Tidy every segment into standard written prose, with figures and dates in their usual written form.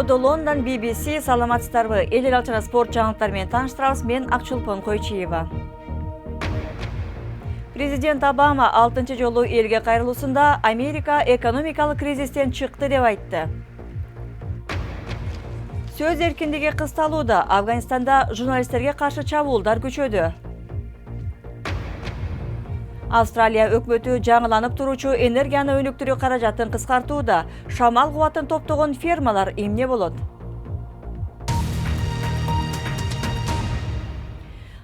Студиода Лондон, BBC, саламатсыздарбы. Эл алчана спорт жаңылыктары менен тааныштырабыз. Мен Акчулпон Койчиева. Президент Обама 6-чы жолу элге кайрылуусунда Америка экономикалык кризистен чыкты деп айтты. Сөз эркиндиги кысталууда. Афганистанда журналисттерге каршы чабуулдар күчөдү. Австралия өкмөтү жаңыланып туручу энергияны өнүктүрүү каражатын кыскартууда. Шамал кубатын топтогон фермалар эмне болот?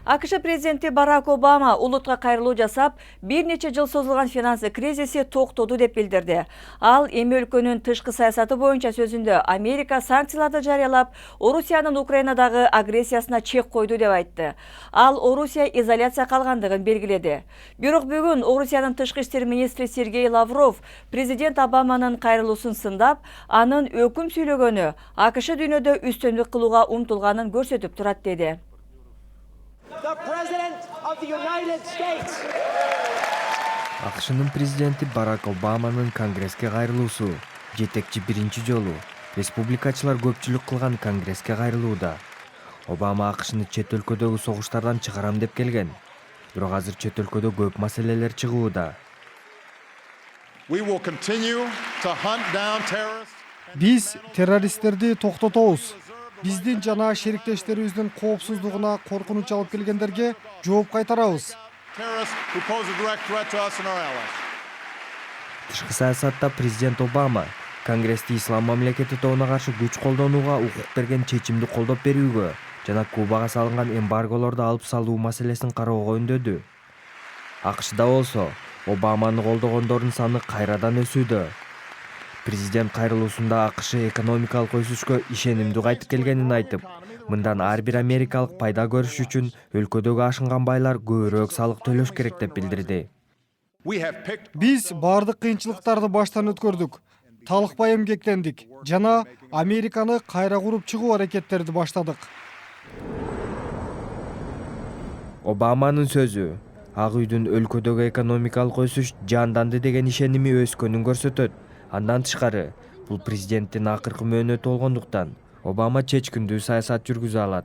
АКШ президенти Барак Обама улутка кайрылуу жасап, бир нече жыл созулган финансы кризиси токтоду деп билдирди. Ал эми өлкөнүн тышкы саясаты боюнча сөзүндө Америка санкцияларды жарыялап, Орусиянын Украинадагы агрессиясына чек койду деп айтты. Ал Орусия изоляция калгандыгын белгиледи. Бирок бүгүн Орусиянын тышкы иштер министри Сергей Лавров президент Обаманын кайрылуусун сындап, анын өкүм сүйлөгөнү АКШ дүйнөдө үстөмдүк кылууга умтулганын көрсөтүп турат деди. АКШнын президенти Барак Обаманын Конгресске кайрылуусу жетекчи биринчи жолу республикачылар көпчүлүк кылган Конгресске кайрылууда. Обама АКШны чет өлкөдөгү согуштардан чыгарам деп келген. Бирок азыр чет өлкөдө көп маселелер чыгууда. Биз террористтерди токтотобуз. Биздин жана шериктештерибиздин коопсуздугуна коркунуч алып келгендерге жооп кайтарабыз. Тышкы саясатта президент Обама Конгрессти ислам мамлекети тобуна каршы күч колдонууга укук берген чечимди колдоп берүүгө жана Кубага салынган эмбарголорду алып салуу маселесин кароого үндөдү. АКШда болсо Обаманы колдогондордун саны кайрадан өсүүдө. Президент кайрылуусунда АКШ экономикалык өсүшкө ишенимдүү кайтып келгенин айтып, мындан ар бир америкалык пайда көрүш үчүн өлкөдөгү ашынган байлар көбүрөөк салык төлөш керек деп билдирди. Биз бардык кыйынчылыктарды баштан өткөрдүк. Талыкпай эмгектендик жана Американы кайра куруп чыгуу аракеттерди баштадык. Обаманын сөзү Ак үйдүн өлкөдөгү экономикалык өсүш жанданды деген ишеними өскөнүн көрсөтөт. Андан тышкары, бул президенттин акыркы мөөнөтү болгондуктан Обама чечкиндүү саясат жүргүзө алат.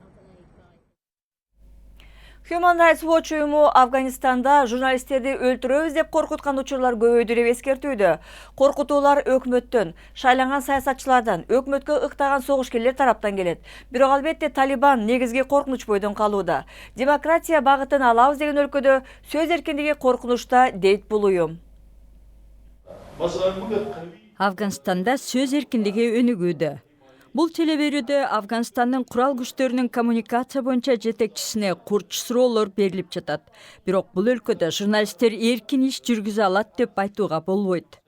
Human Rights Watch уюму Афганистанда журналисттерди өлтүрөбүз деп коркуткан учурлар көбөйдү деп эскертүүдө. Коркутуулар өкмөттөн, шайланган саясатчылардан, өкмөткө ыктаган согушкерлер тараптан келет. Бирок албетте Талибан негизги коркунуч бойдон калууда. Демократия багытын алабыз деген өлкөдө сөз эркиндиги коркунучта, дейт бул уюм. Афганистанда сөз эркиндиги өнүгүүдө. Бул телеберүүдө Афганистандын курал күчтөрүнүн коммуникация боюнча жетекчисине курч суроолор берилип жатат. Бирок бул өлкөдө журналисттер эркин иш жүргүзө алат деп айтууга болбойт.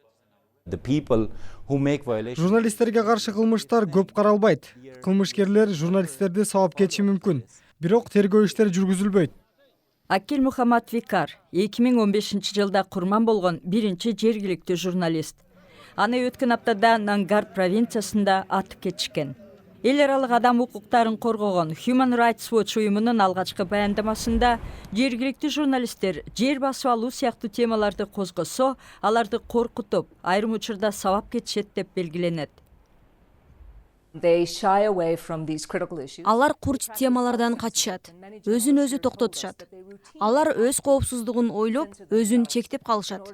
Журналисттерге каршы кылмыштар көп каралбайт. Кылмышкерлер журналисттерди сабап кетиши мүмкүн. Бирок тергөө иштери жүргүзүлбөйт. Акил Мухаммад Викар 2015 жылда курман болгон биринчи жергиликтүү журналист. Аны өткөн аптада Нангар провинциясында атып кетишкен. Эл аралык адам укуктарын коргогон Human Rights Watch уюмунун алгачкы баяндамасында жергиликтүү журналисттер жер басып алуу сыяктуу темаларды козгосо, аларды коркутуп, айрым учурда сабап кетишет деп белгиленет. Алар курч темалардан качышат, өзүн өзү токтотушат. Алар өз коопсуздугун ойлоп, өзүн чектеп калышат.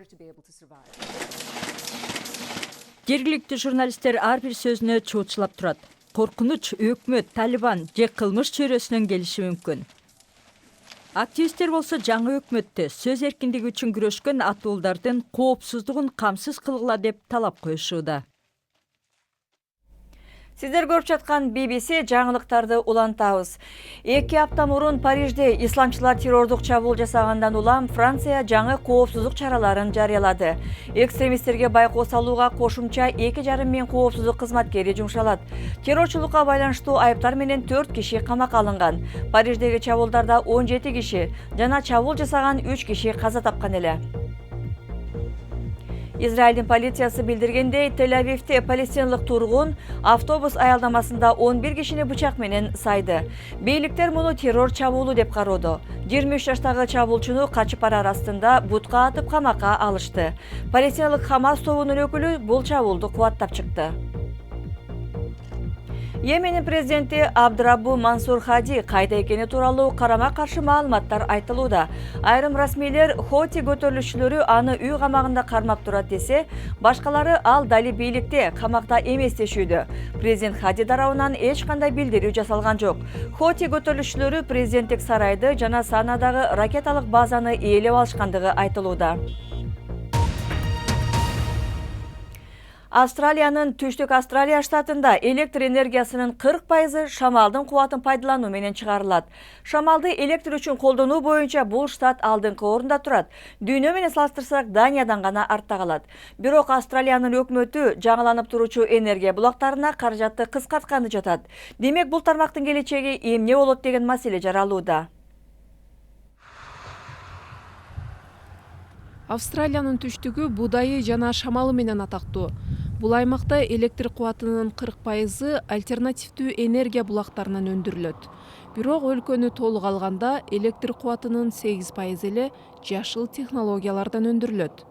Жергиликтүү журналисттер ар бир сөзүнө чоочулап турат. Коркунуч өкмөт, Талибан же кылмыш чөйрөсүнөн келиши мүмкүн. Активисттер болсо жаңы өкмөттө сөз эркиндиги үчүн күрөшкөн атуулдардын коопсуздугун камсыз кылгыла деп талап коюшууда. Сиздер көрүп жаткан BBC жаңылыктарды улантабыз. 2 апта мурун Парижде исламчылар террордук чабуул жасагандан улам Франция жаңы коопсуздук чараларын жарыялады. Экстремисттерге байкоо салууга кошумча 2,5 миң коопсуздук кызматкери жумшалат. Террорчулукка байланыштуу айыптар менен 4 киши камакка алынган. Париждеги чабуулдарда 17 киши жана чабуул жасаган 3 киши каза тапкан эле. Израилдин полициясы билдиргендей, Тель-Авивде палестиналык тургун автобус аялдамасында 11 кишини бычак менен сайды. Бийликтер муну террор чабуулу деп кароодо. 23 жаштагы чабуулчуну качып барар астында бутка атып камакка алышты. Палестиналык Хамас тобунун өкүлү бул чабуулду кубаттап чыкты. Йеменин президенти Абдраббу Мансур Хади кайда экени тууралуу карама-каршы маалыматтар айтылууда. Айрым расмийлер Хоти көтөрүлүшчүлөрү аны үй камагында кармап турат десе, башкалары ал дали бийликте камакта эмес дешүүдө. Президент Хади тарабынан эч кандай билдирүү жасалган жок. Хоти көтөрүлүшчүлөрү президенттик сарайды жана Санадагы ракеталык базаны ээлеп алышкандыгы айтылууда. Австралиянын Түштүк Австралия штатында электр энергиясынын 40% шамалдын кубатын пайдалануу менен чыгарылат. Шамалды электр үчүн колдонуу боюнча бул штат алдыңкы орунда турат. Дүйнө менен салыштырсак Даниядан гана артта калат. Бирок Австралиянын өкмөтү жаңыланып туручу энергия булактарына каражатты кыскартканы жатат. Демек бул тармактын келечеги эмне болот деген маселе жаралууда. Австралиянын түштүгү будайы жана шамалы менен атактуу. Бул аймакта электр кубатынын 40% альтернативдүү энергия булактарынан өндүрүлөт. Бирок өлкөнү толук алганда электр кубатынын 8% эле жашыл технологиялардан өндүрүлөт.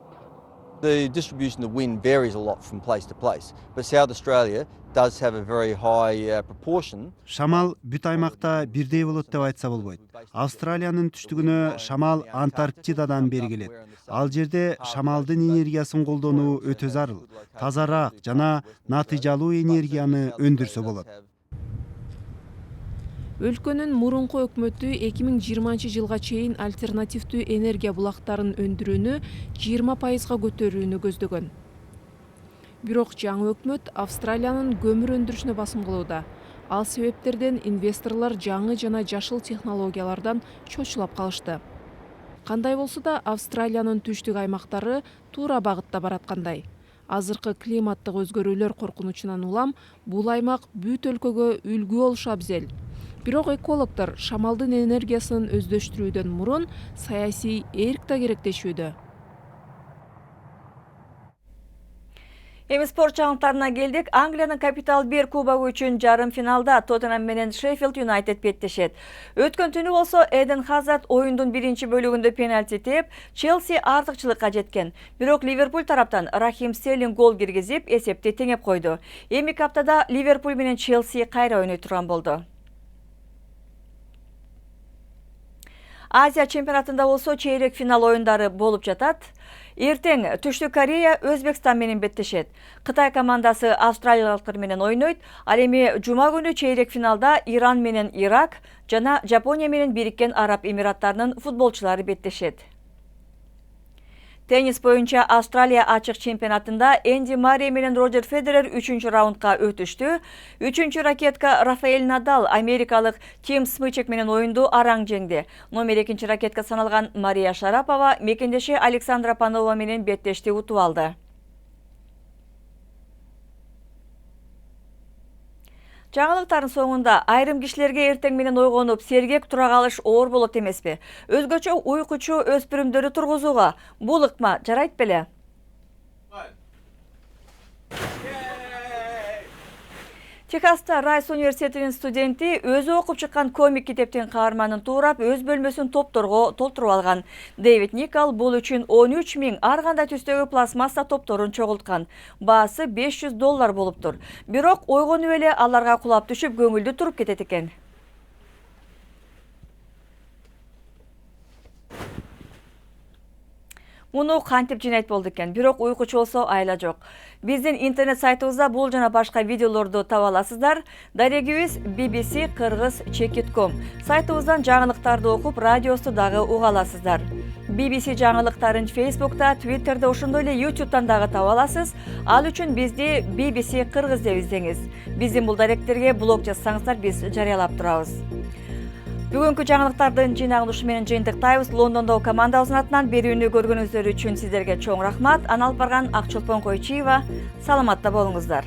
The distribution of wind varies a lot from place to place, but South Australia does have a very high proportion. Шамал бүт аймакта бирдей болот деп айтса болбойт. Австралиянын түштүгүнө шамал Антарктидадан бери келет. Ал жерде шамалдын энергиясын колдонуу өтө зарыл, тазараак жана натыйжалуу энергияны өндүрсө болот. Өлкөнүн мурунку өкмөтү 2020 жылга чейин альтернативдүү энергия булактарын өндүрүүнү 20%га көтөрүүнү көздөгөн. Бирок жаңы өкмөт Австралиянын көмүр өндүрүшүнө басым кылууда. Ал себептерден инвесторлор жаңы жана жашыл технологиялардан чочулап калышты. Кандай болсо да Австралиянын түштүк аймактары туура багытта бараткандай. Азыркы климаттык өзгөрүүлөр коркунучунан улам бул аймак бүт өлкөгө үлгү болушу абзел. Бирок экологдор шамалдын энергиясын өздөштүрүүдөн мурун саясий эрк да керек дешүүдө. Эми спорт жаңылыктарына келдик. Англиянын Капитал 1 кубогу үчүн жарым финалда Тоттенхэм менен Шеффилд Юнайтед беттешет. Өткөн түнү болсо Эден Хазард оюндун биринчи бөлүгүндө пенальти тээп, Челси артыкчылыкка жеткен. Бирок Ливерпуль тараптан Рахим Стерлинг гол киргизип, эсепти теңеп койду. Эмки аптада Ливерпуль менен Челси кайра ойной турган болду. Азия чемпионатында болсо чейрек финал оюндары болуп жатат. Эртең Түштүк Корея Өзбекстан менен беттешет. Кытай командасы австралиялыктар менен ойнойт. Ал эми жума күнү чейрек финалда Иран менен Ирак жана Жапония менен Бириккен Араб Эмираттарынын футболчулары беттешет. Теннис боюнча Австралия ачык чемпионатында Энди Маррей менен Роджер Федерер 3-чү раундга өтүштү. 3-чү ракетка Рафаэль Надал америкалык Тим Смычек менен оюнду араң жеңди. Номер 2-чи ракетка саналган Мария Шарапова мекендеши Александра Панова менен беттешти утуп алды. Жаңылыктардын соңунда айрым кишилерге эртең менен ойгонуп, сергек тура калыш оор болот эмеспи? Өзгөчө уйкучу өспүрүмдөрү тургузууга бул ыкма жарайт беле? Техаста Райс университетинин студенти өзү окуп чыккан комик китептин каарманын туурап өз бөлмөсүн топторго толтуруп алган. Дэвид Никол бул үчүн 13 000 ар кандай түстөгү пластмасса топторун чогулткан. Баасы $500 болуптур. Бирок ойгонуп эле аларга кулап түшүп көңүлдүү туруп кетет экен. Муну кантип жинайт болду экен, бирок уйкучу болсо айла жок. Биздин интернет сайтыбызда бул жана башка видеолорду таба аласыздар. Дарегибиз bbc-kыргыз.com. Сайтыбыздан жаңылыктарды окуп, радиосу дагы уга аласыздар. BBC жаңылыктарын Facebook'та, Twitter'да, ошондой эле YouTube'дан дагы таба аласыз. Ал үчүн бизди BBC Кыргыз деп издеңиз. Биздин бул даректерге блог жазсаңыздар, биз жарыялап турабыз. Бүгүнкү жаңылыктардын жыйнагын ушу менен жыйынтыктайбыз. Лондондогу командабыздын атынан берүүнү көргөнүңүздөр үчүн сиздерге чоң рахмат. Аны алып барган Акчолпон Койчиева. Саламатта болуңуздар.